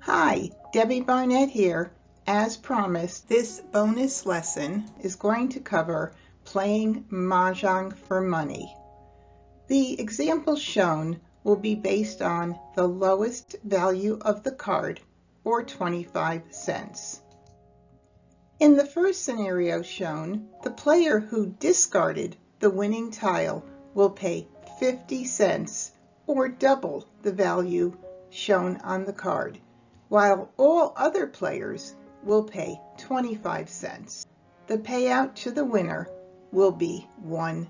Hi, Debbie Barnett here. As promised, this bonus lesson is going to cover playing Mahjong for money. The example shown will be based on the lowest value of the card, or 25 cents. In the first scenario shown, the player who discarded the winning tile will pay 50 cents, or double the value shown on the card, while all other players will pay 25 cents. The payout to the winner will be $1.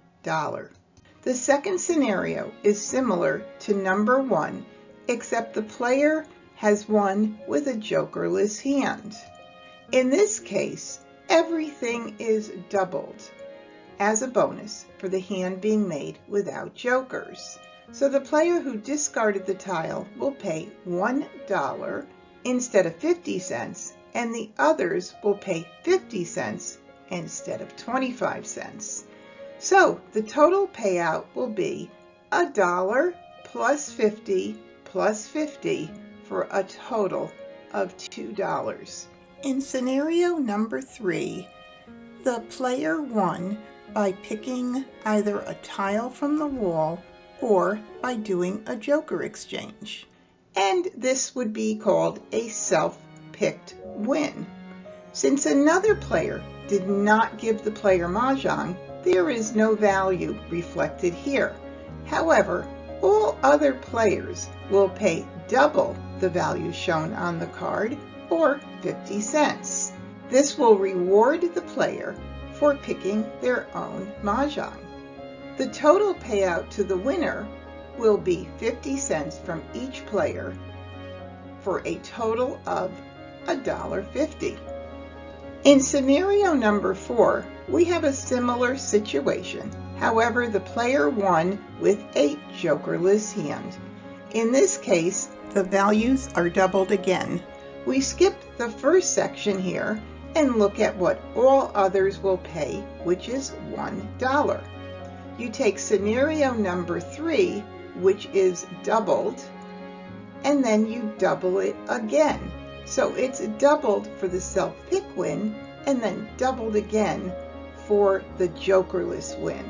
The second scenario is similar to number 1, except the player has won with a jokerless hand. In this case, everything is doubled as a bonus for the hand being made without jokers. So the player who discarded the tile will pay $1 instead of 50 cents, and the others will pay 50 cents instead of 25 cents. So the total payout will be $1 plus 50 plus 50 for a total of $2. In scenario number 3, the player won by picking either a tile from the wall or by doing a joker exchange. And this would be called a self-picked win. Since another player did not give the player Mahjong, there is no value reflected here. However, all other players will pay double the value shown on the card, or 50 cents. This will reward the player for picking their own Mahjong. The total payout to the winner will be 50 cents from each player for a total of $1.50. In scenario number 4, we have a similar situation. However, the player won with a jokerless hand. In this case, the values are doubled again. We skip the first section here and look at what all others will pay, which is $1. You take scenario number 3, which is doubled, and then you double it again. So it's doubled for the self-pick win, and then doubled again for the jokerless win.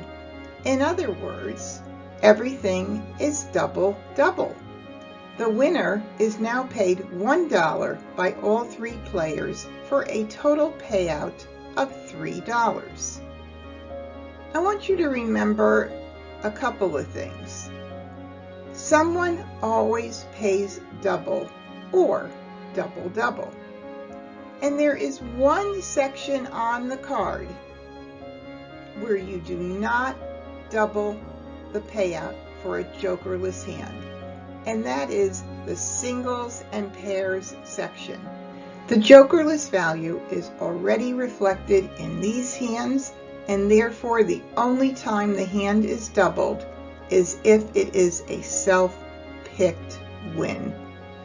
In other words, everything is double. The winner is now paid $1 by all 3 players for a total payout of $3. I want you to remember a couple of things. Someone always pays double or double. And there is one section on the card where you do not double the payout for a jokerless hand, and that is the singles and pairs section. The jokerless value is already reflected in these hands, and therefore the only time the hand is doubled is if it is a self-picked win.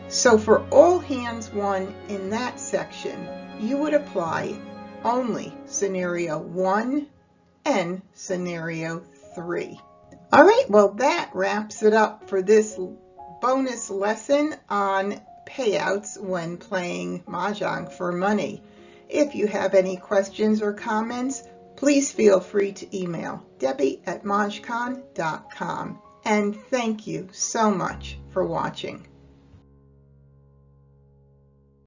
So for all hands won in that section, you would apply only scenario 1 and scenario 3. All right, well, that wraps it up for this bonus lesson on payouts when playing Mahjong for money. If you have any questions or comments, please feel free to email Debbie at MahjCon.com. And thank you so much for watching.